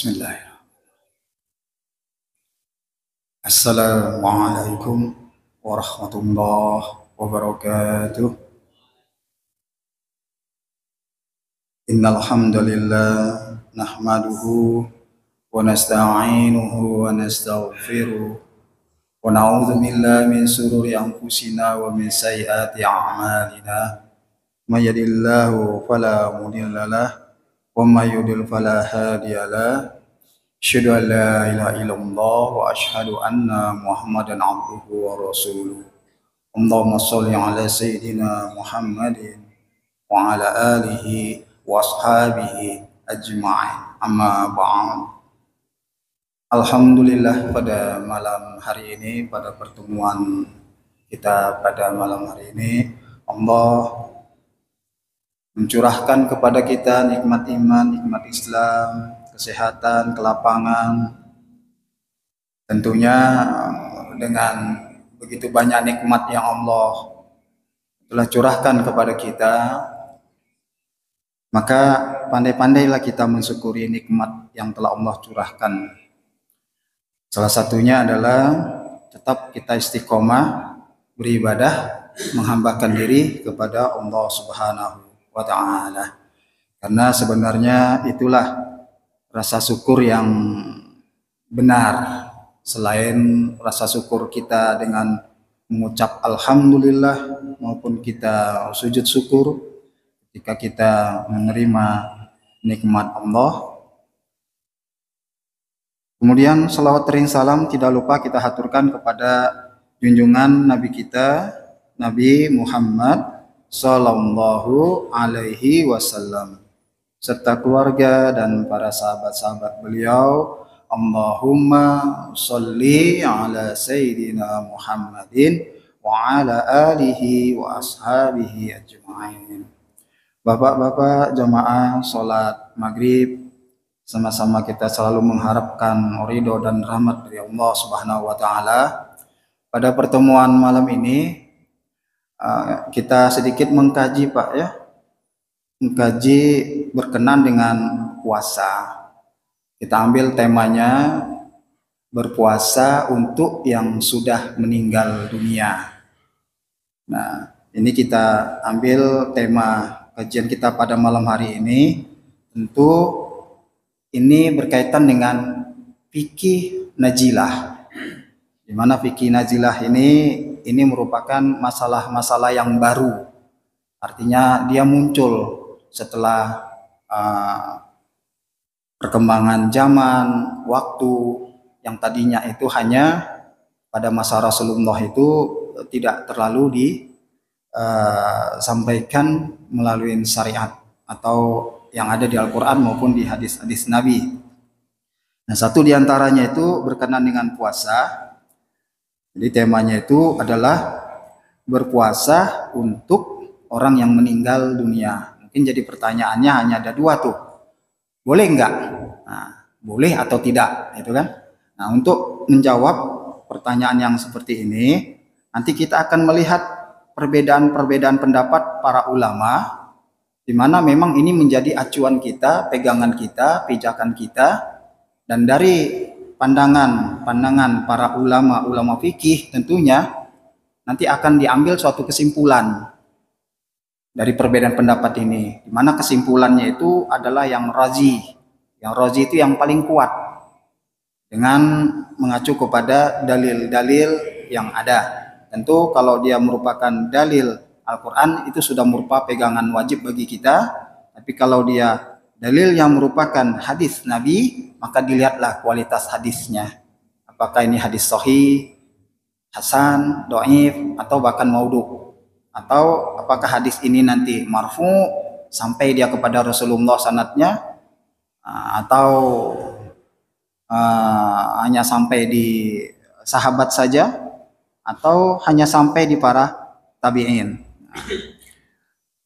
Bismillahirrahmanirrahim. Assalamualaikum warahmatullahi wabarakatuh. Innal hamdalillah nahmaduhu wa nasta'inuhu wa nastaghfiruh wa na'udzu billahi min shururi anfusina wa min sayyiati a'malina. May yahdihillahu fala mudilla lahu wa may yudlil fala hadiya lahu. Asyhadu an la ilaha illallah wa asyhadu anna Muhammadan abduhu wa rasuluh. Allahumma shalli ala sayyidina Muhammadin wa ala alihi wa ashabihi ajma'in. Amma ba'd. Alhamdulillah, pada malam hari ini, pada pertemuan kita pada malam hari ini, Allah mencurahkan kepada kita nikmat iman, nikmat Islam, kesehatan, kelapangan. Tentunya dengan begitu banyak nikmat yang Allah telah curahkan kepada kita, maka pandai-pandailah kita mensyukuri nikmat yang telah Allah curahkan. Salah satunya adalah tetap kita istiqomah beribadah, menghambakan diri kepada Allah Subhanahu wa Ta'ala. Karena sebenarnya itulah rasa syukur yang benar. Selain rasa syukur kita dengan mengucap alhamdulillah maupun kita sujud syukur ketika kita menerima nikmat Allah. Kemudian salawat dan salam tidak lupa kita haturkan kepada junjungan Nabi kita, Nabi Muhammad Sallallahu Alaihi Wasallam, serta keluarga dan para sahabat-sahabat beliau. Allahumma sholli ala sayyidina Muhammadin wa ala alihi wa ashabihi ajma'in. Bapak-bapak jamaah sholat maghrib, sama-sama kita selalu mengharapkan ridho dan rahmat dari Allah Subhanahu wa Ta'ala. Pada pertemuan malam ini kita sedikit mengkaji, Pak, ya, mengkaji berkenan dengan puasa. Kita ambil temanya berpuasa untuk yang sudah meninggal dunia. Nah, ini kita ambil tema kajian kita pada malam hari ini. Tentu ini berkaitan dengan fikih nazilah. Di mana fikih nazilah ini merupakan masalah-masalah yang baru. Artinya dia muncul setelah perkembangan zaman, waktu yang tadinya itu hanya pada masa Rasulullah itu tidak terlalu disampaikan melalui syariat atau yang ada di Al-Quran maupun di hadis-hadis Nabi. Nah, satu diantaranya itu berkenaan dengan puasa. Jadi temanya itu adalah berpuasa untuk orang yang meninggal dunia. Mungkin jadi pertanyaannya hanya ada dua tuh. Boleh enggak? Nah, boleh atau tidak, itu kan? Nah, untuk menjawab pertanyaan yang seperti ini, nanti kita akan melihat perbedaan-perbedaan pendapat para ulama, di mana memang ini menjadi acuan kita, pegangan kita, pijakan kita, dan dari pandangan para ulama fikih tentunya nanti akan diambil suatu kesimpulan dari perbedaan pendapat ini, di mana kesimpulannya itu adalah yang raji. Yang raji itu yang paling kuat dengan mengacu kepada dalil-dalil yang ada. Tentu kalau dia merupakan dalil Al-Quran itu sudah merupakan pegangan wajib bagi kita. Tapi kalau dia dalil yang merupakan hadis Nabi, maka dilihatlah kualitas hadisnya. Apakah ini hadis sahih, hasan, dhaif, atau bahkan maudhu. Atau apakah hadis ini nanti marfu sampai dia kepada Rasulullah sanadnya, atau hanya sampai di sahabat saja, atau hanya sampai di para tabi'in.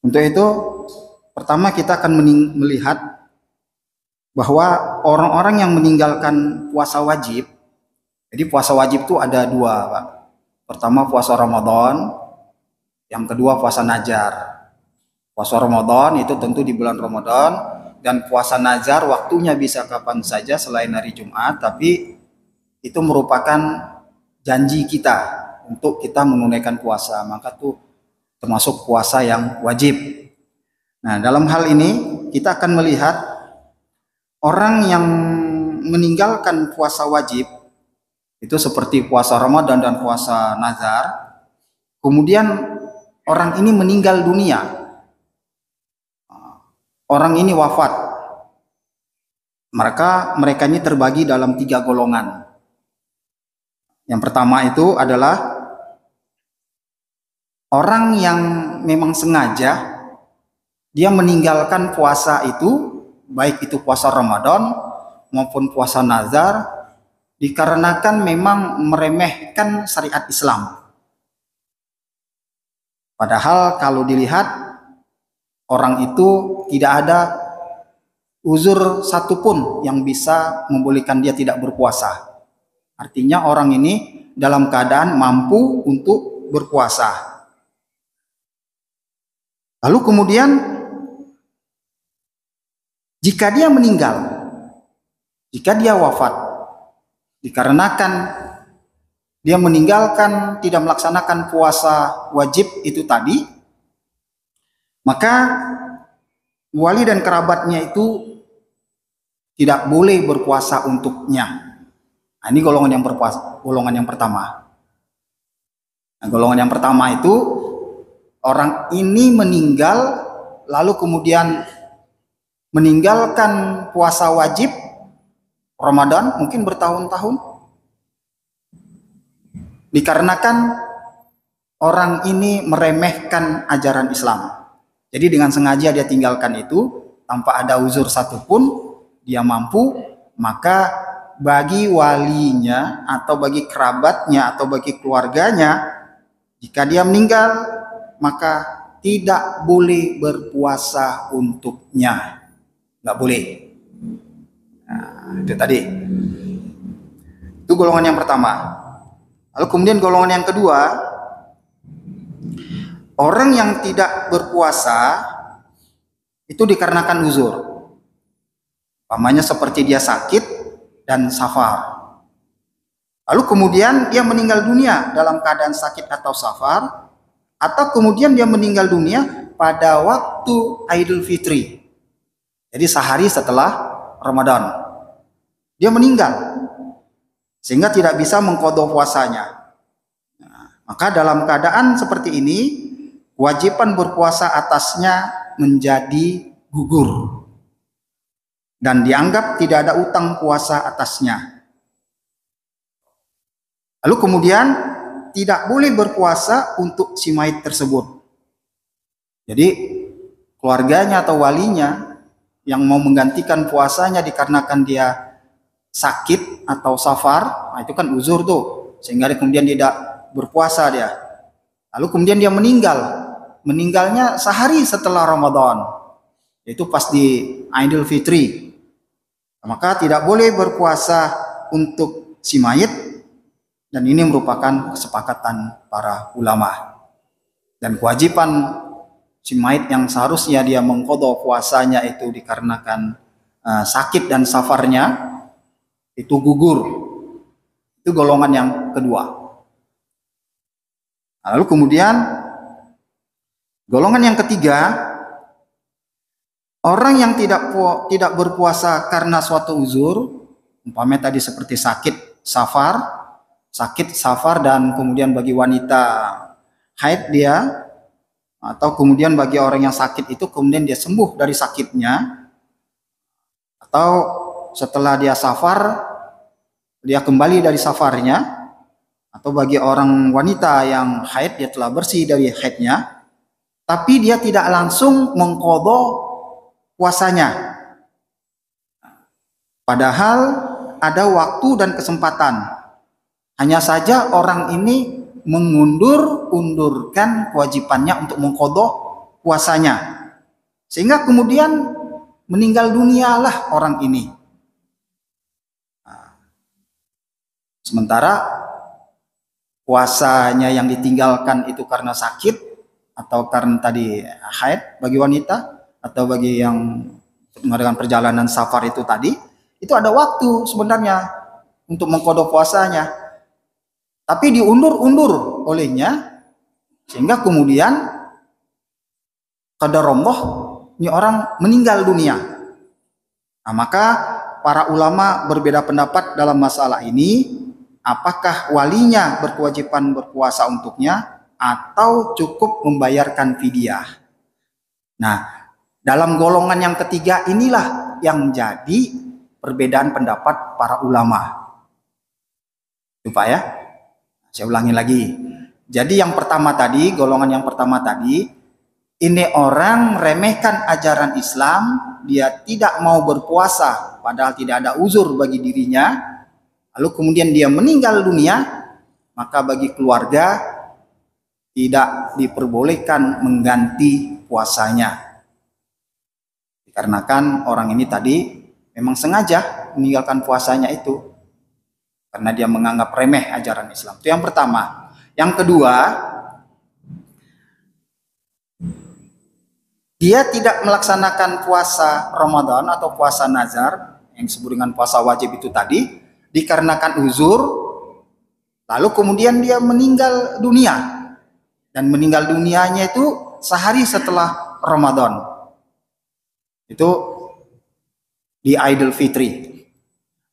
Untuk itu pertama kita akan melihat bahwa orang-orang yang meninggalkan puasa wajib. Jadi puasa wajib itu ada dua, Pak. Pertama puasa Ramadan, yang kedua puasa Najar. Puasa Ramadan itu tentu di bulan Ramadan, dan puasa nazar waktunya bisa kapan saja selain hari Jumat, tapi itu merupakan janji kita untuk kita menunaikan puasa, maka tuh termasuk puasa yang wajib. Nah, dalam hal ini kita akan melihat orang yang meninggalkan puasa wajib itu seperti puasa Ramadan dan puasa nazar, kemudian orang ini meninggal dunia, orang ini wafat, mereka ini terbagi dalam 3 golongan. Yang pertama itu adalah orang yang memang sengaja dia meninggalkan puasa itu, baik itu puasa Ramadan maupun puasa nazar, dikarenakan memang meremehkan syariat Islam. Padahal kalau dilihat, orang itu tidak ada uzur satupun yang bisa membolehkan dia tidak berpuasa. Artinya orang ini dalam keadaan mampu untuk berpuasa. Lalu kemudian jika dia meninggal, jika dia wafat, dikarenakan dia meninggalkan tidak melaksanakan puasa wajib itu tadi, maka wali dan kerabatnya itu tidak boleh berpuasa untuknya. Nah, ini golongan yang berpuasa, golongan yang pertama. Nah, golongan yang pertama itu orang ini meninggal lalu kemudian meninggalkan puasa wajib Ramadan mungkin bertahun-tahun, dikarenakan orang ini meremehkan ajaran Islam. Jadi dengan sengaja dia tinggalkan itu tanpa ada uzur satupun, dia mampu, maka bagi walinya atau bagi kerabatnya atau bagi keluarganya, jika dia meninggal maka tidak boleh berpuasa untuknya, nggak boleh. Nah, itu tadi, itu golongan yang pertama. Lalu kemudian golongan yang kedua, orang yang tidak berpuasa itu dikarenakan uzur, umpamanya seperti dia sakit dan safar. Lalu kemudian dia meninggal dunia dalam keadaan sakit atau safar, atau kemudian dia meninggal dunia pada waktu Idul Fitri. Jadi sehari setelah Ramadan dia meninggal, sehingga tidak bisa mengqadha puasanya. Nah, maka dalam keadaan seperti ini, kewajiban berpuasa atasnya menjadi gugur dan dianggap tidak ada utang puasa atasnya. Lalu kemudian tidak boleh berpuasa untuk si mayit tersebut. Jadi keluarganya atau walinya yang mau menggantikan puasanya dikarenakan dia sakit atau safar, nah itu kan uzur tuh, sehingga kemudian tidak berpuasa dia. Lalu kemudian dia meninggalnya sehari setelah Ramadan, yaitu pas di Idul Fitri. Maka tidak boleh berpuasa untuk si mayit, dan ini merupakan kesepakatan para ulama. Dan kewajiban si mayit yang seharusnya dia mengqadha puasanya itu dikarenakan sakit dan safarnya itu gugur. Itu golongan yang kedua. Lalu kemudian golongan yang ketiga, orang yang tidak berpuasa karena suatu uzur, umpamanya tadi seperti sakit, safar dan kemudian bagi wanita haid dia, atau kemudian bagi orang yang sakit itu kemudian dia sembuh dari sakitnya, atau setelah dia safar dia kembali dari safarnya, atau bagi orang wanita yang haid dia telah bersih dari haidnya tapi dia tidak langsung mengqadha puasanya, padahal ada waktu dan kesempatan. Hanya saja orang ini mengundurkan kewajibannya untuk mengqadha puasanya, sehingga kemudian meninggal dunialah orang ini. Sementara puasanya yang ditinggalkan itu karena sakit atau karena tadi haid bagi wanita, atau bagi yang mengadakan perjalanan safar itu tadi, itu ada waktu sebenarnya untuk mengkodok puasanya. Tapi diundur-undur olehnya, sehingga kemudian qadarullah, ini orang meninggal dunia. Nah, maka para ulama berbeda pendapat dalam masalah ini, apakah walinya berkewajiban berpuasa untuknya atau cukup membayarkan fidyah. Nah, dalam golongan yang ketiga inilah yang menjadi perbedaan pendapat para ulama. Lupa ya? Saya ulangi lagi. Jadi yang pertama tadi, golongan yang pertama tadi, ini orang remehkan ajaran Islam, dia tidak mau berpuasa padahal tidak ada uzur bagi dirinya, lalu kemudian dia meninggal dunia, maka bagi keluarga tidak diperbolehkan mengganti puasanya. Dikarenakan orang ini tadi memang sengaja meninggalkan puasanya itu karena dia menganggap remeh ajaran Islam. Itu yang pertama. Yang kedua, dia tidak melaksanakan puasa Ramadan atau puasa nazar yang disebut dengan puasa wajib itu tadi dikarenakan uzur, lalu kemudian dia meninggal dunia, dan meninggal dunianya itu sehari setelah Ramadan, itu di Idul Fitri.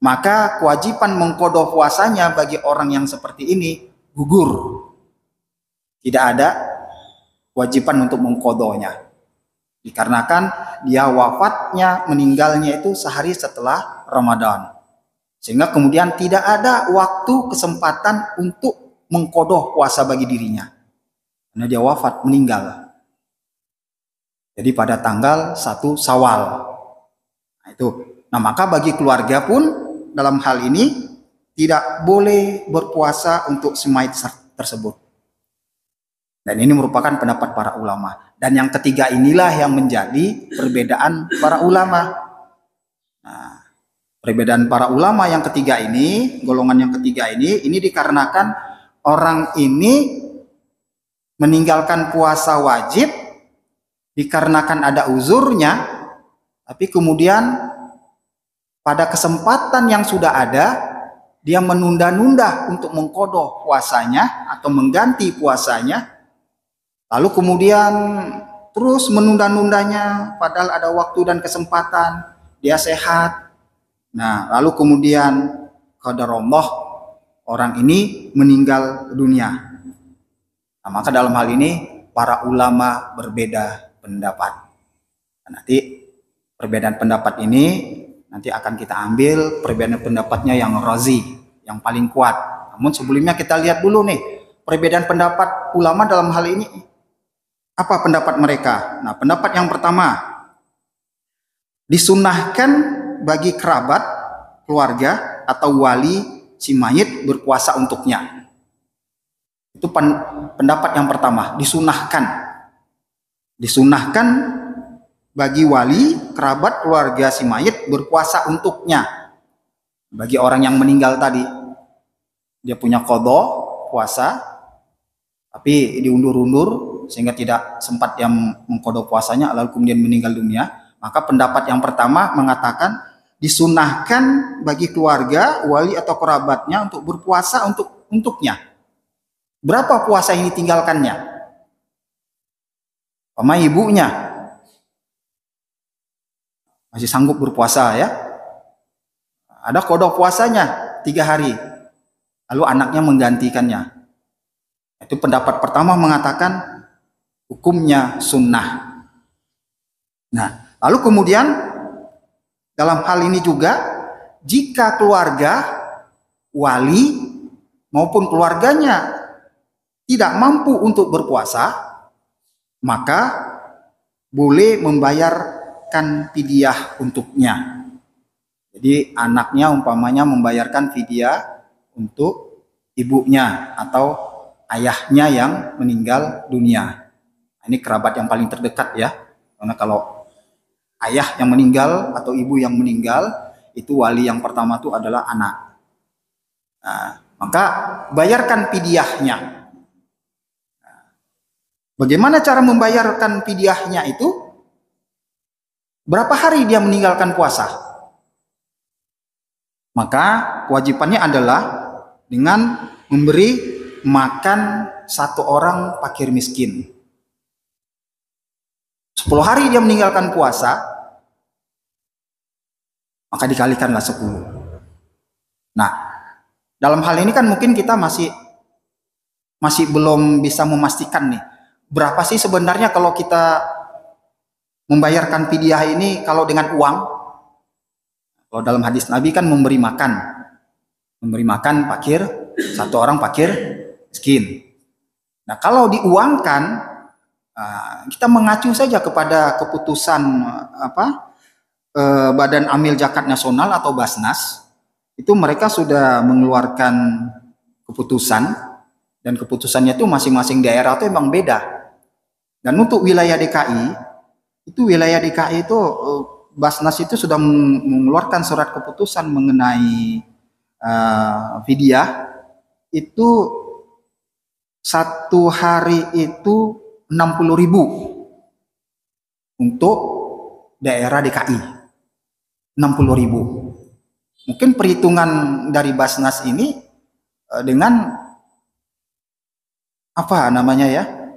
Maka kewajiban mengqadha puasanya bagi orang yang seperti ini gugur, tidak ada kewajiban untuk mengqadhanya, dikarenakan dia wafatnya, meninggalnya itu sehari setelah Ramadan, sehingga kemudian tidak ada waktu kesempatan untuk mengqadha puasa bagi dirinya karena dia wafat, meninggal. Jadi pada tanggal 1 Syawal. Nah, itu. Nah, maka bagi keluarga pun dalam hal ini tidak boleh berpuasa untuk si mayit tersebut. Dan ini merupakan pendapat para ulama. Dan yang ketiga inilah yang menjadi perbedaan para ulama. Nah, perbedaan para ulama yang ketiga ini, golongan yang ketiga ini dikarenakan orang ini meninggalkan puasa wajib dikarenakan ada uzurnya, tapi kemudian pada kesempatan yang sudah ada, dia menunda-nunda untuk mengqadha puasanya atau mengganti puasanya, lalu kemudian terus menunda-nundanya padahal ada waktu dan kesempatan, dia sehat. Nah, lalu kemudian qadarullah, orang ini meninggal dunia. Nah, maka dalam hal ini para ulama berbeda pendapat. Nah, nanti perbedaan pendapat ini nanti akan kita ambil perbedaan pendapatnya yang razi, yang paling kuat. Namun sebelumnya kita lihat dulu nih perbedaan pendapat ulama dalam hal ini. Apa pendapat mereka? Nah, pendapat yang pertama, disunahkan bagi kerabat, keluarga atau wali si mayit berpuasa untuknya. Itu pendapat yang pertama, disunahkan. Disunahkan bagi wali, kerabat, keluarga si mayit berpuasa untuknya. Bagi orang yang meninggal tadi, dia punya qadha puasa, tapi diundur-undur sehingga tidak sempat dia mengqadha puasanya, lalu kemudian meninggal dunia. Maka pendapat yang pertama mengatakan disunahkan bagi keluarga, wali atau kerabatnya untuk berpuasa untuknya. Berapa puasa yang ditinggalkannya? Sama ibunya masih sanggup berpuasa ya, ada qadha puasanya 3 hari, lalu anaknya menggantikannya. Itu pendapat pertama mengatakan hukumnya sunnah. Nah, lalu kemudian dalam hal ini juga, jika keluarga, wali maupun keluarganya tidak mampu untuk berpuasa, maka boleh membayarkan fidyah untuknya. Jadi anaknya umpamanya membayarkan fidyah untuk ibunya atau ayahnya yang meninggal dunia. Ini kerabat yang paling terdekat ya. Karena kalau ayah yang meninggal atau ibu yang meninggal, itu wali yang pertama itu adalah anak. Nah, maka bayarkan fidyahnya. Bagaimana cara membayarkan fidyahnya itu? berapa hari dia meninggalkan puasa? Maka kewajibannya adalah dengan memberi makan satu orang fakir miskin. 10 hari dia meninggalkan puasa, maka dikalikanlah 10. Nah, dalam hal ini kan mungkin kita masih belum bisa memastikan nih, berapa sih sebenarnya kalau kita membayarkan fidyah ini kalau dengan uang. Kalau dalam hadis Nabi kan memberi makan fakir, satu orang fakir miskin. Nah, kalau diuangkan, kita mengacu saja kepada keputusan Badan Amil Zakat Nasional atau Basnas. Itu mereka sudah mengeluarkan keputusan, dan keputusannya itu masing-masing daerah itu memang beda. Dan untuk wilayah DKI itu Basnas itu sudah mengeluarkan surat keputusan mengenai fidyah itu 1 hari itu 60.000 untuk daerah DKI, 60.000. Mungkin perhitungan dari Basnas ini dengan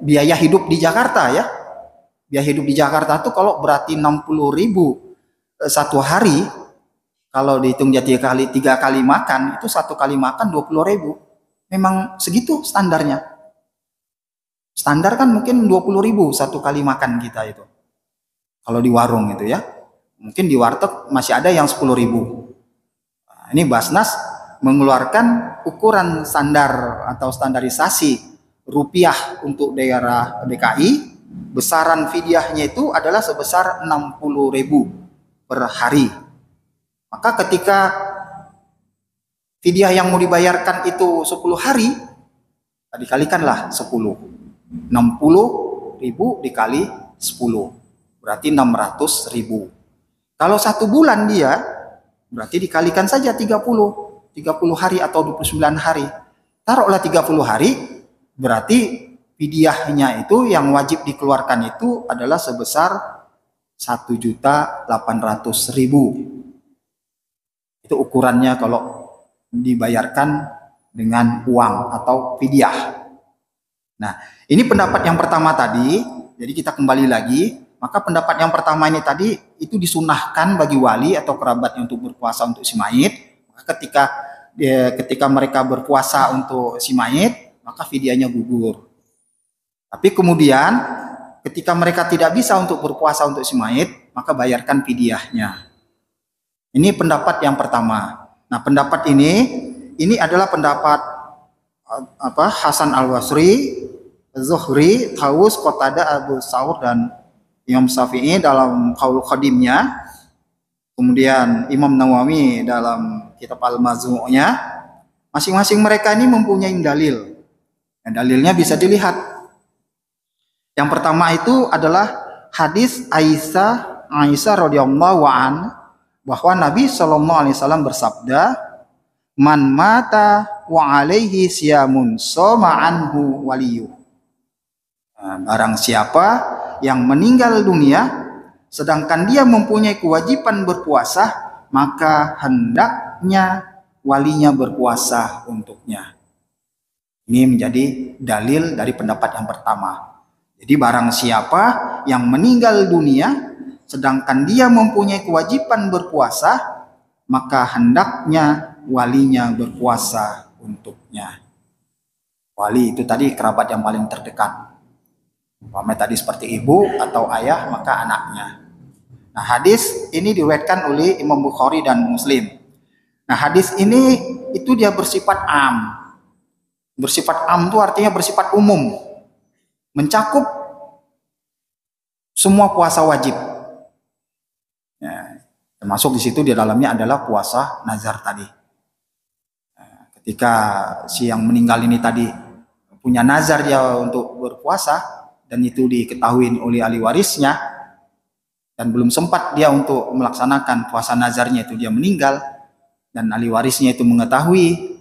biaya hidup di Jakarta ya. Biaya hidup di Jakarta tuh kalau berarti 60.000 1 hari, kalau dihitung jadi 3 kali makan, itu 1 kali makan 20.000. Memang segitu standarnya. Standar kan mungkin 20.000 1 kali makan kita itu. Kalau di warung itu ya. Mungkin di warteg masih ada yang 10.000. Nah, ini Basnas mengeluarkan ukuran standar atau standarisasi rupiah untuk daerah DKI. Besaran fidyahnya itu adalah sebesar 60.000 per hari. Maka ketika fidyah yang mau dibayarkan itu 10 hari, dikalikanlah 10. 60.000 dikali 10, berarti 600.000. Kalau 1 bulan dia, berarti dikalikan saja 30 hari atau 29 hari. Taruhlah 30 hari, berarti fidyahnya itu yang wajib dikeluarkan itu adalah sebesar 1.800.000. Itu ukurannya kalau dibayarkan dengan uang atau fidyah. Nah, ini pendapat yang pertama tadi. Jadi kita kembali lagi. Maka pendapat yang pertama ini tadi itu disunahkan bagi wali atau kerabatnya untuk berpuasa untuk si mayit. Maka ketika mereka berpuasa untuk si mayit, maka fidyahnya gugur. Tapi kemudian ketika mereka tidak bisa untuk berpuasa untuk si mayit, maka bayarkan fidyahnya. Ini pendapat yang pertama. Nah, pendapat ini adalah pendapat Hasan Al-Basri, Zuhri, Tawus, Qatadah, Abu Saur, dan Imam Syafi'i dalam Qaul Qadimnya. Kemudian Imam Nawawi dalam kitab Al-Mazmu'-nya. Masing-masing mereka ini mempunyai dalil. Dan dalilnya bisa dilihat. Yang pertama itu adalah hadis Aisyah radhiyallahu an, bahwa Nabi SAW bersabda, "Man mata wa alaihi siyamun soma anhu waliyuh." Barang siapa yang meninggal dunia sedangkan dia mempunyai kewajiban berpuasa, maka hendaknya walinya berpuasa untuknya. Ini menjadi dalil dari pendapat yang pertama. Jadi barang siapa yang meninggal dunia sedangkan dia mempunyai kewajiban berpuasa, maka hendaknya walinya berpuasa untuknya. Wali itu tadi kerabat yang paling terdekat. Umpamanya tadi seperti ibu atau ayah, maka anaknya. Nah, hadis ini diriwayatkan oleh Imam Bukhari dan Muslim. Nah, hadis ini itu dia bersifat am. Bersifat am itu artinya bersifat umum. Mencakup semua puasa wajib. Ya, termasuk di situ di dalamnya adalah puasa nazar tadi. Ketika si yang meninggal ini tadi punya nazar dia untuk berpuasa, dan itu diketahui oleh ahli warisnya, dan belum sempat dia untuk melaksanakan puasa nazarnya, itu dia meninggal, dan ahli warisnya itu mengetahui,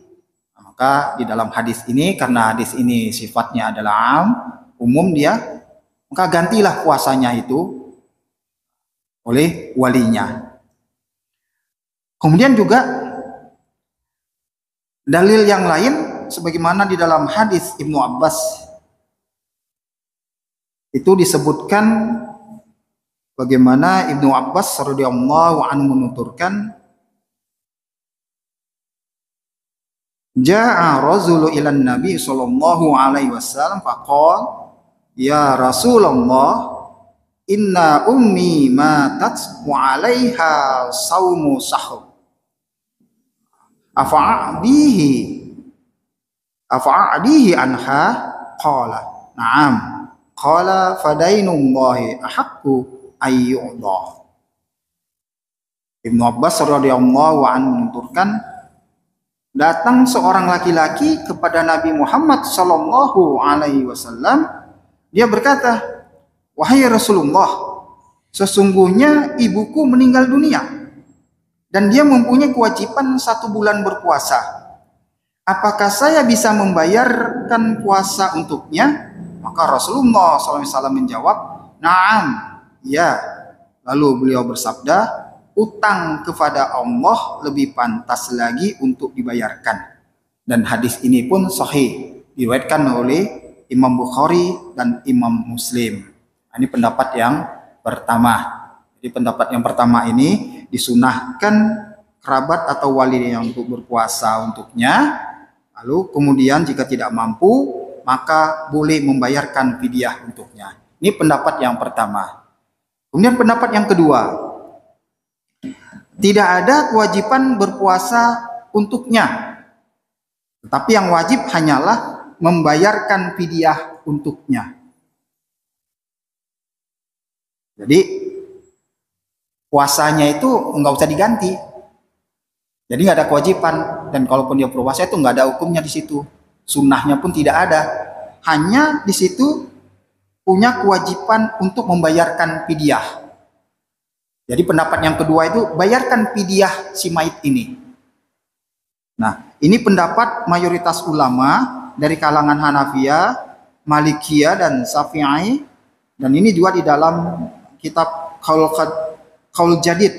maka di dalam hadis ini, karena hadis ini sifatnya adalah am, umum dia, maka gantilah puasanya itu oleh walinya. Kemudian juga dalil yang lain sebagaimana di dalam hadis Ibnu Abbas itu disebutkan bagaimana Ibnu Abbas radhiyallahu anhu menuturkan, ja'a rajulu ilan nabi sallallahu alaihi wasallam faqala ya Rasulullah inna ummi matat wa 'alaiha saumu sahur afa'adihi anha qala na'am qala fadainullahi ahaqqu ayyu'dha. Ibnu Abbas radhiyallahu anhu menuturkan, datang seorang laki-laki kepada Nabi Muhammad sallallahu alaihi wasallam, dia berkata, wahai Rasulullah, sesungguhnya ibuku meninggal dunia dan dia mempunyai kewajiban 1 bulan berpuasa. Apakah saya bisa membayarkan puasa untuknya? Maka Rasulullah SAW menjawab, na'am, ya. Lalu beliau bersabda, utang kepada Allah lebih pantas lagi untuk dibayarkan. Dan hadis ini pun sahih, diriwayatkan oleh Imam Bukhari dan Imam Muslim. Ini pendapat yang pertama. Jadi pendapat yang pertama ini disunahkan kerabat atau wali yang untuk berpuasa untuknya. Lalu kemudian jika tidak mampu, maka boleh membayarkan fidyah untuknya. Ini pendapat yang pertama. Kemudian pendapat yang kedua, tidak ada kewajiban berpuasa untuknya, tetapi yang wajib hanyalah membayarkan fidyah untuknya. Jadi puasanya itu nggak usah diganti. Jadi nggak ada kewajiban, dan kalaupun dia berpuasa itu nggak ada hukumnya di situ. Sunnahnya pun tidak ada. Hanya di situ punya kewajiban untuk membayarkan fidyah. Jadi pendapat yang kedua itu bayarkan fidyah si mayit ini. Nah, ini pendapat mayoritas ulama dari kalangan Hanafiyah, Malikiyah dan Syafi'i, dan ini juga di dalam kitab Qaul Jadid.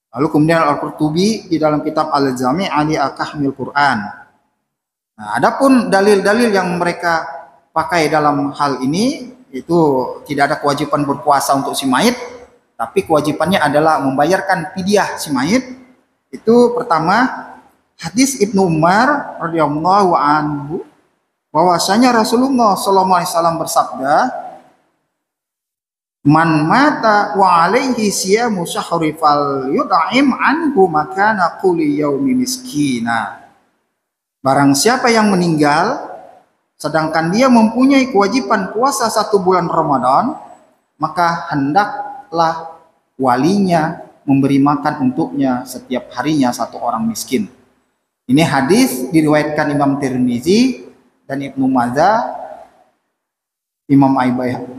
Lalu kemudian Al-Qurtubi di dalam kitab Al-Jami' Ali Ahkamil Quran. Nah, adapun dalil-dalil yang mereka pakai dalam hal ini itu tidak ada kewajiban berpuasa untuk si mayit, tapi kewajibannya adalah membayarkan fidyah si mayit. Itu pertama, hadis Ibnu Umar radhiyallahu anhu bahwasanya Rasulullah SAW bersabda, man mata wa alaihi siyamu syahri fal yud'im anhu makana kulli yaumi miskina. Barang siapa yang meninggal sedangkan dia mempunyai kewajiban puasa 1 bulan Ramadan, maka hendaklah walinya memberi makan untuknya setiap harinya 1 orang miskin. Ini hadis diriwayatkan Imam Tirmizi dan Ibnu Majah, Imam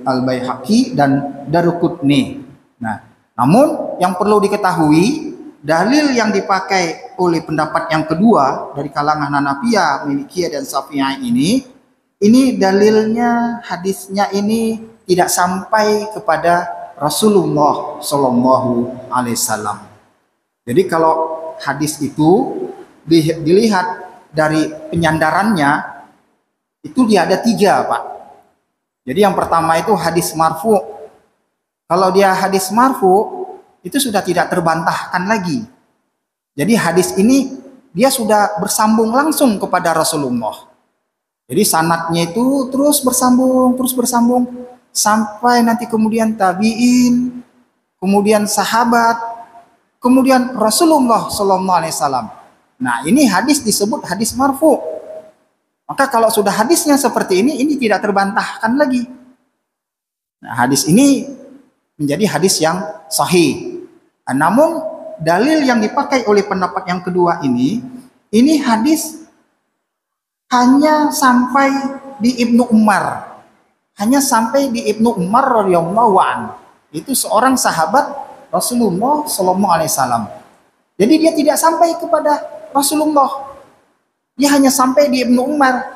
Al-Baihaqi dan Daruqutni. Nah, namun yang perlu diketahui, dalil yang dipakai oleh pendapat yang kedua dari kalangan Hanafiyah, Malikiyah dan Syafi'i ini dalilnya, hadisnya ini tidak sampai kepada Rasulullah Shallallahu Alaihi Wasallam. Jadi kalau hadis itu dilihat dari penyandarannya, itu dia ada 3, Pak. Jadi yang pertama itu hadis marfu. Kalau dia hadis marfu, itu sudah tidak terbantahkan lagi. Jadi hadis ini dia sudah bersambung langsung kepada Rasulullah. Jadi sanadnya itu terus bersambung sampai nanti kemudian tabi'in, kemudian sahabat, kemudian Rasulullah Sallallahu Alaihi Wasallam. Nah, ini hadis disebut hadis marfu. Maka kalau sudah hadisnya seperti ini tidak terbantahkan lagi. Nah, hadis ini menjadi hadis yang sahih. Namun dalil yang dipakai oleh pendapat yang kedua ini hadis hanya sampai di Ibnu Umar. Hanya sampai di Ibnu Umar radhiyallahu anhu. Itu seorang sahabat Rasulullah sallallahu alaihi wasallam. Jadi dia tidak sampai kepada Rasulullah. Dia hanya sampai di Ibnu Umar.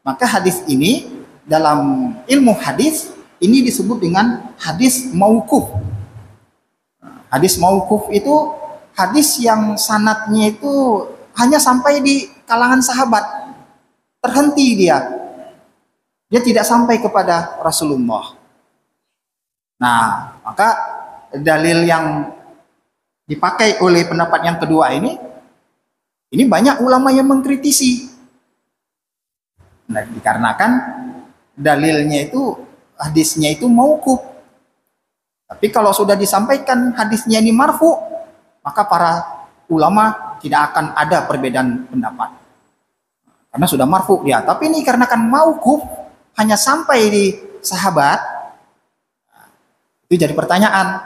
Maka hadis ini dalam ilmu hadis ini disebut dengan hadis mauquf. Hadis mauquf itu hadis yang sanadnya itu hanya sampai di kalangan sahabat, terhenti dia. Dia tidak sampai kepada Rasulullah. Nah, maka dalil yang dipakai oleh pendapat yang kedua ini banyak ulama yang mengkritisi. Nah, dikarenakan dalilnya itu hadisnya itu mauquf. Tapi kalau sudah disampaikan hadisnya ini marfu, maka para ulama tidak akan ada perbedaan pendapat. Karena sudah marfu dia. Tapi ini karena kan mauquf hanya sampai di sahabat, itu jadi pertanyaan.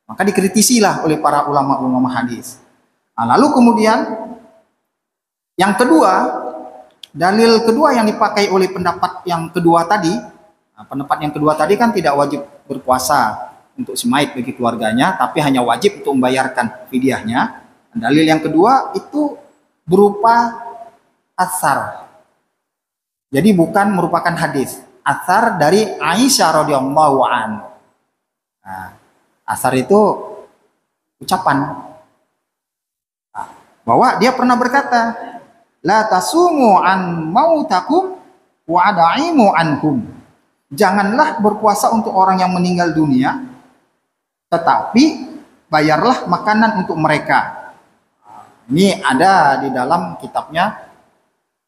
Maka dikritisilah oleh para ulama-ulama hadis. Nah, lalu kemudian yang kedua, dalil kedua yang dipakai oleh pendapat yang kedua tadi, pendapat yang kedua tadi kan tidak wajib berpuasa untuk si mayit bagi keluarganya, tapi hanya wajib untuk membayarkan fidyahnya. Dalil yang kedua itu berupa atsar. Jadi bukan merupakan hadis. Atsar dari Aisyah radhiyallahu anha. Nah, atsar itu ucapan. Bahwa dia pernah berkata, la tasumu an mautakum wa adaimu ankum. Janganlah berpuasa untuk orang yang meninggal dunia, tetapi bayarlah makanan untuk mereka. Ini ada di dalam kitabnya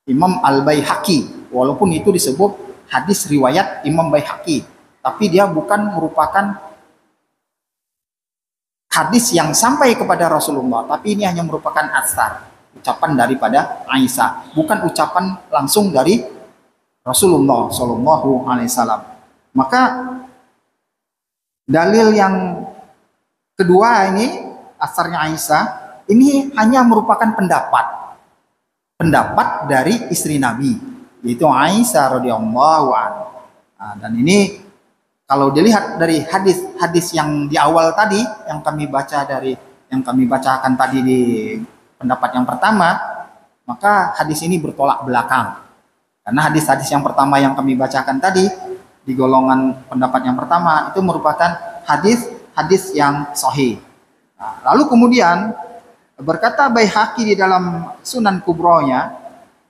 Imam Al-Baihaqi, walaupun itu disebut hadis riwayat Imam Baihaqi, tapi dia bukan merupakan hadis yang sampai kepada Rasulullah, tapi ini hanya merupakan atsar, ucapan daripada Aisyah, bukan ucapan langsung dari Rasulullah Shallallahu Alaihi Wasallam. Maka dalil yang kedua ini, atsarnya Aisyah, ini hanya merupakan pendapat dari istri Nabi, yaitu Aisyah radhiyallahu anha. Nah, dan ini kalau dilihat dari hadis-hadis yang di awal tadi, yang kami bacakan tadi di pendapat yang pertama, maka hadis ini bertolak belakang. Karena hadis-hadis yang pertama yang kami bacakan tadi di golongan pendapat yang pertama itu merupakan hadis yang sahih. Nah, lalu kemudian berkata Baihaqi di dalam Sunan Kubronya,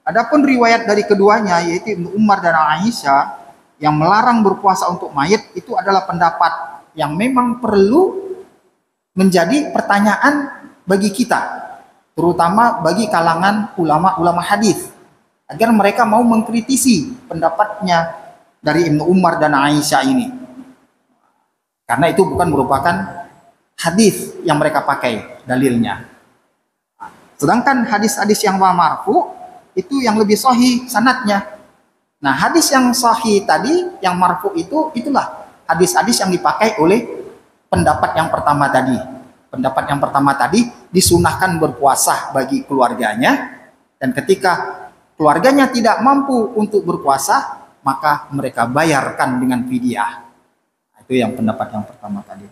adapun riwayat dari keduanya yaitu Ibnu Umar dan Aisyah yang melarang berpuasa untuk mayit, itu adalah pendapat yang memang perlu menjadi pertanyaan bagi kita, terutama bagi kalangan ulama-ulama hadis, agar mereka mau mengkritisi pendapatnya dari Ibnu Umar dan Aisyah ini, karena itu bukan merupakan hadis yang mereka pakai dalilnya. Sedangkan hadis-hadis yang marfu itu yang lebih sahih sanadnya. Nah, hadis yang sahih tadi, yang marfu itulah hadis-hadis yang dipakai oleh pendapat yang pertama tadi. Pendapat yang pertama tadi disunahkan berpuasa bagi keluarganya, dan ketika keluarganya tidak mampu untuk berpuasa, maka mereka bayarkan dengan fidyah. Itu yang pendapat yang pertama tadi.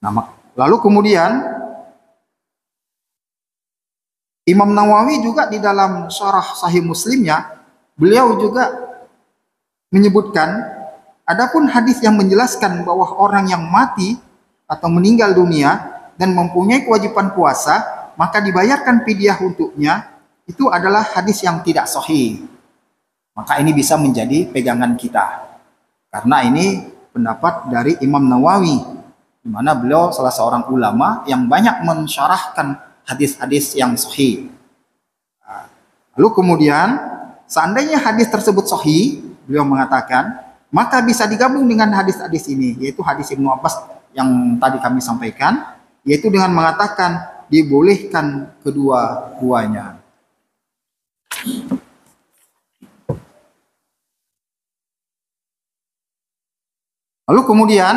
Nah, lalu kemudian Imam Nawawi juga di dalam Syarah Sahih Muslimnya, beliau juga menyebutkan, adapun hadis yang menjelaskan bahwa orang yang mati atau meninggal dunia dan mempunyai kewajiban puasa, maka dibayarkan fidyah untuknya, itu adalah hadis yang tidak sahih. Maka ini bisa menjadi pegangan kita, karena ini pendapat dari Imam Nawawi, di mana beliau salah seorang ulama yang banyak mensyarahkan hadis-hadis yang sahih. Lalu kemudian seandainya hadis tersebut sahih, beliau mengatakan, maka bisa digabung dengan hadis-hadis ini, yaitu hadis Ibnu Abbas yang tadi kami sampaikan, yaitu dengan mengatakan dibolehkan kedua-duanya. Lalu kemudian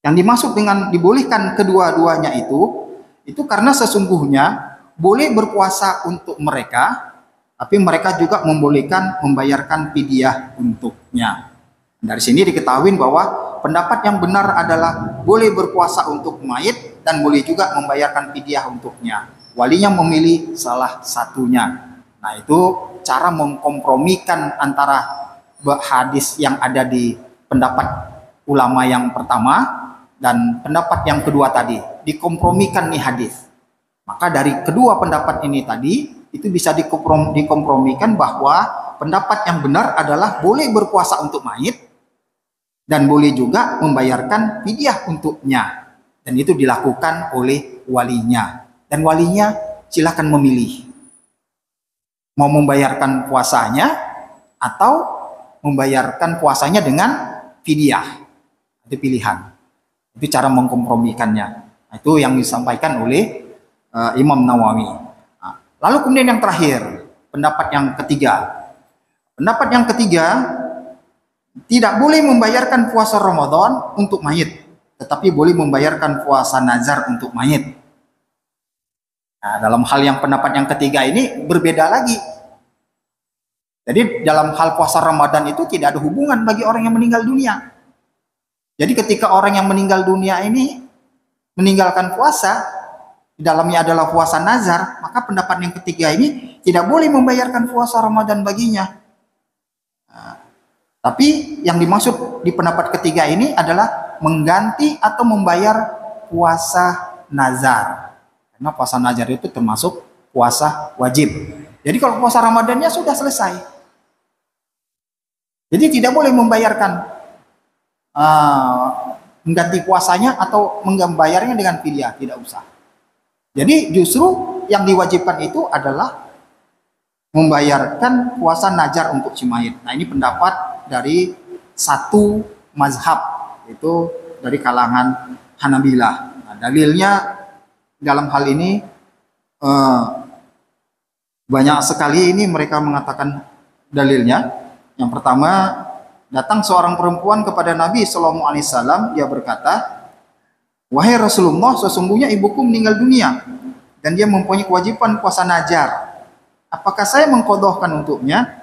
yang dimaksud dengan dibolehkan kedua-duanya itu karena sesungguhnya boleh berpuasa untuk mereka, tapi mereka juga membolehkan membayarkan fidyah untuknya. Dari sini diketahui bahwa pendapat yang benar adalah boleh berpuasa untuk mayit dan boleh juga membayarkan fidyah untuknya. Walinya memilih salah satunya. Nah, itu cara mengkompromikan antara hadis yang ada di pendapat ulama yang pertama dan pendapat yang kedua tadi, dikompromikan nih hadis. Maka dari kedua pendapat ini tadi itu bisa dikompromikan bahwa pendapat yang benar adalah boleh berpuasa untuk mayit dan boleh juga membayarkan fidyah untuknya, dan itu dilakukan oleh walinya, dan walinya silakan memilih mau membayarkan puasanya atau membayarkan puasanya dengan fidyah. Itu pilihan, itu cara mengkompromikannya. Itu yang disampaikan oleh Imam Nawawi. Lalu kemudian yang terakhir, pendapat yang ketiga. Pendapat yang ketiga, tidak boleh membayarkan puasa Ramadan untuk mayit, tetapi boleh membayarkan puasa nazar untuk mayit. Nah, dalam hal yang pendapat yang ketiga ini berbeda lagi. Jadi dalam hal puasa Ramadan itu tidak ada hubungan bagi orang yang meninggal dunia. Jadi ketika orang yang meninggal dunia ini meninggalkan puasa, di dalamnya adalah puasa nazar, maka pendapat yang ketiga ini tidak boleh membayarkan puasa Ramadan baginya. Nah, tapi yang dimaksud di pendapat ketiga ini adalah mengganti atau membayar puasa nazar. Karena puasa nazar itu termasuk puasa wajib. Jadi kalau puasa Ramadannya sudah selesai, jadi tidak boleh membayarkan mengganti puasanya atau membayarnya dengan fidyah, tidak usah. Jadi justru yang diwajibkan itu adalah membayarkan puasa nazar untuk si mayit. Nah, ini pendapat dari satu mazhab, itu dari kalangan Hanabilah. Nah, dalilnya dalam hal ini banyak sekali, ini mereka mengatakan dalilnya. Yang pertama, datang seorang perempuan kepada Nabi Shallallahu Alaihi Wasallam, dia berkata, "Wahai Rasulullah, sesungguhnya ibuku meninggal dunia dan dia mempunyai kewajiban puasa nazar. Apakah saya mengqadhahkan untuknya?"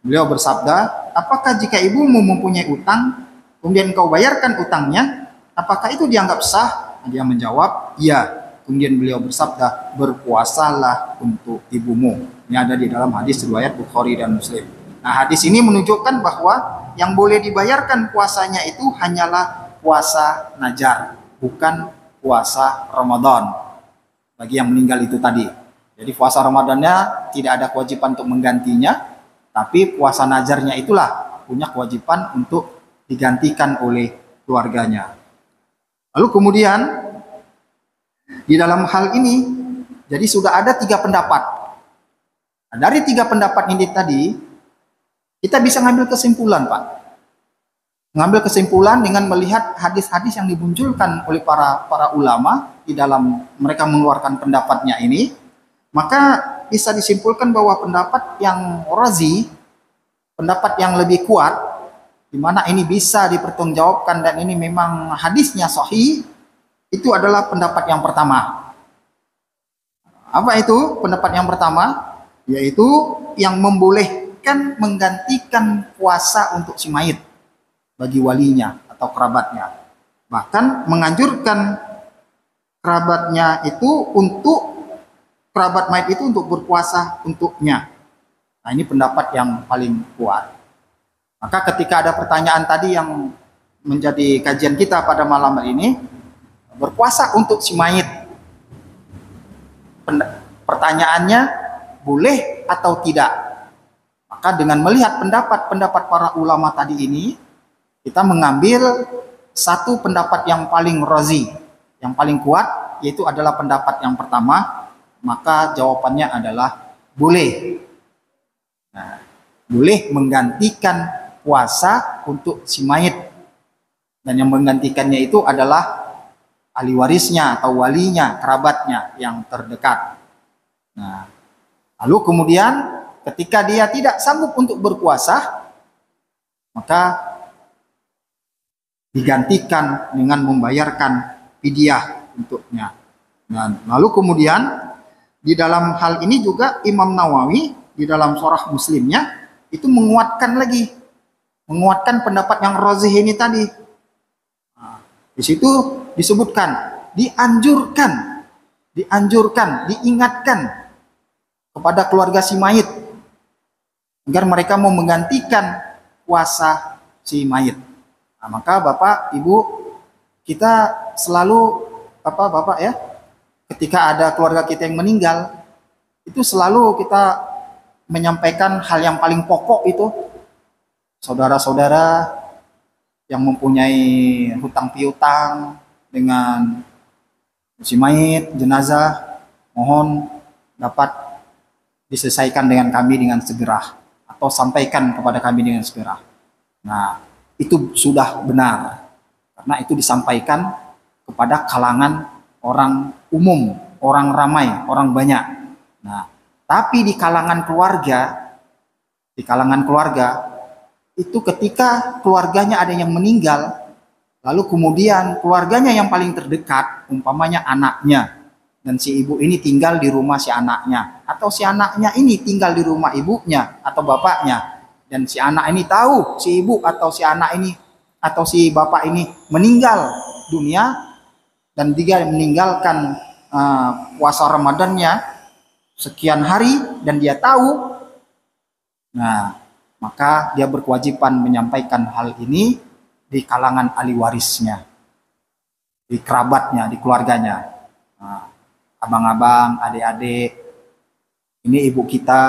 Beliau bersabda, "Apakah jika ibumu mempunyai utang, kemudian engkau bayarkan utangnya, apakah itu dianggap sah?" Dia menjawab, "Iya." Kemudian beliau bersabda, "Berpuasalah untuk ibumu." Ini ada di dalam hadis riwayat Bukhari dan Muslim. Nah, hadis ini menunjukkan bahwa yang boleh dibayarkan puasanya itu hanyalah puasa nazar, bukan puasa Ramadan bagi yang meninggal itu tadi. Jadi puasa Ramadannya tidak ada kewajiban untuk menggantinya, tapi puasa nazarnya itulah punya kewajiban untuk digantikan oleh keluarganya. Lalu kemudian di dalam hal ini, jadi sudah ada 3 pendapat. Nah, dari 3 pendapat ini tadi, kita bisa ngambil kesimpulan, Pak. Ngambil kesimpulan dengan melihat hadis-hadis yang dimunculkan oleh para ulama di dalam mereka mengeluarkan pendapatnya ini, maka bisa disimpulkan bahwa pendapat yang razi, pendapat yang lebih kuat, di mana ini bisa dipertanggungjawabkan dan ini memang hadisnya sahih, itu adalah pendapat yang pertama. Apa itu pendapat yang pertama? Yaitu yang membolehkan menggantikan puasa untuk si mayit bagi walinya atau kerabatnya. Bahkan menganjurkan kerabatnya itu kerabat mayit itu untuk berpuasa untuknya. Nah, ini pendapat yang paling kuat. Maka ketika ada pertanyaan tadi yang menjadi kajian kita pada malam hari ini, berpuasa untuk si mayit, pertanyaannya boleh atau tidak? Maka dengan melihat pendapat-pendapat para ulama tadi ini, kita mengambil satu pendapat yang paling razi, yang paling kuat, yaitu adalah pendapat yang pertama. Maka jawabannya adalah boleh. Nah, boleh menggantikan puasa untuk si mayit, dan yang menggantikannya itu adalah ahli warisnya atau walinya, kerabatnya yang terdekat. Nah, lalu kemudian ketika dia tidak sanggup untuk berpuasa, maka digantikan dengan membayarkan fidyah untuknya. Dan lalu kemudian di dalam hal ini juga Imam Nawawi di dalam Syarah Muslimnya itu menguatkan pendapat yang razih ini tadi. Nah, di situ disebutkan, diingatkan kepada keluarga si mayit agar mereka mau menggantikan puasa si mayit. Nah, maka Bapak Ibu, kita selalu apa Bapak ya, ketika ada keluarga kita yang meninggal, itu selalu kita menyampaikan hal yang paling pokok itu, saudara-saudara yang mempunyai hutang piutang dengan si mayit, jenazah, mohon dapat diselesaikan dengan kami dengan segera, atau sampaikan kepada kami dengan segera. Nah, itu sudah benar, karena itu disampaikan kepada kalangan orang umum, orang ramai, orang banyak. Nah, tapi di kalangan keluarga itu ketika keluarganya ada yang meninggal, lalu kemudian keluarganya yang paling terdekat, umpamanya anaknya, dan si ibu ini tinggal di rumah si anaknya, atau si anaknya ini tinggal di rumah ibunya atau bapaknya, dan si anak ini tahu si ibu atau si anak ini atau si bapak ini meninggal dunia, dan dia meninggalkan puasa Ramadannya sekian hari dan dia tahu, nah maka dia berkewajiban menyampaikan hal ini di kalangan ahli warisnya, di kerabatnya, di keluarganya. Nah, abang-abang, adik-adik, ini ibu kita,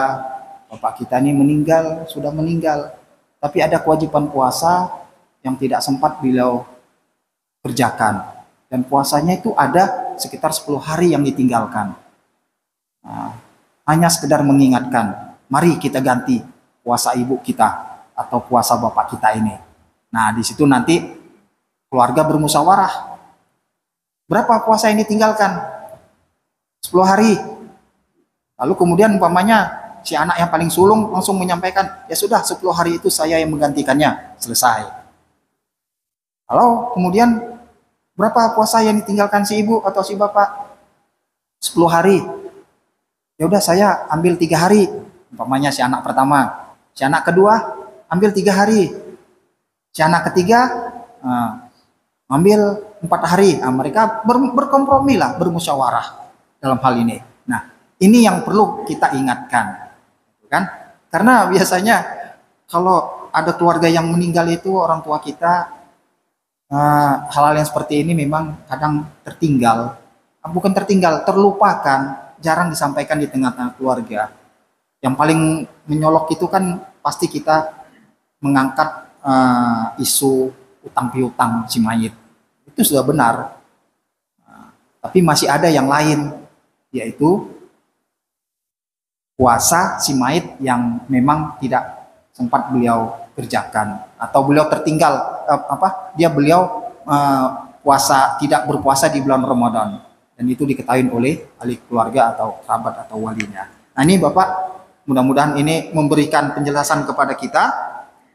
bapak kita ini meninggal, sudah meninggal, tapi ada kewajiban puasa yang tidak sempat beliau kerjakan, dan puasanya itu ada sekitar 10 hari yang ditinggalkan. Nah, hanya sekedar mengingatkan, mari kita ganti puasa ibu kita atau puasa bapak kita ini. Nah, di situ nanti keluarga bermusyawarah. Berapa puasa yang ditinggalkan? 10 hari. Lalu kemudian umpamanya si anak yang paling sulung langsung menyampaikan, ya sudah 10 hari itu saya yang menggantikannya, selesai. Kalau kemudian berapa puasa yang ditinggalkan si ibu atau si bapak? 10 hari. Ya udah saya ambil 3 hari. Umpamanya si anak pertama. Si anak kedua ambil 3 hari. Si anak ketiga ambil 4 hari. Nah, mereka berkompromi lah, bermusyawarah dalam hal ini. Nah, ini yang perlu kita ingatkan, kan? Karena biasanya kalau ada keluarga yang meninggal itu orang tua kita, hal-hal yang seperti ini memang kadang tertinggal, bukan tertinggal, terlupakan, jarang disampaikan di tengah-tengah keluarga. Yang paling menyolok itu kan pasti kita mengangkat isu utang piutang si mayit. Itu sudah benar. Tapi masih ada yang lain, yaitu puasa si mayit yang memang tidak sempat beliau kerjakan, atau beliau tertinggal beliau puasa, tidak berpuasa di bulan Ramadan, dan itu diketahui oleh ahli keluarga atau kerabat atau walinya. Nah, ini Bapak, mudah-mudahan ini memberikan penjelasan kepada kita.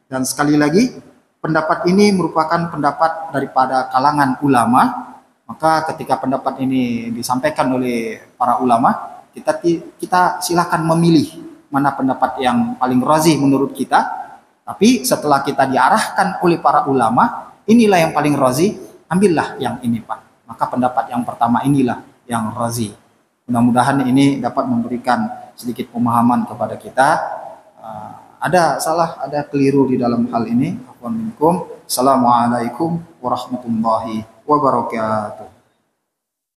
Dan sekali lagi, pendapat ini merupakan pendapat daripada kalangan ulama. Maka ketika pendapat ini disampaikan oleh para ulama, kita silakan memilih mana pendapat yang paling razi menurut kita. Tapi setelah kita diarahkan oleh para ulama, inilah yang paling razi, ambillah yang ini Pak. Maka pendapat yang pertama inilah yang razi. Mudah-mudahan ini dapat memberikan sedikit pemahaman kepada kita. Ada salah, ada keliru di dalam hal ini. Assalamualaikum warahmatullahi wabarakatuh.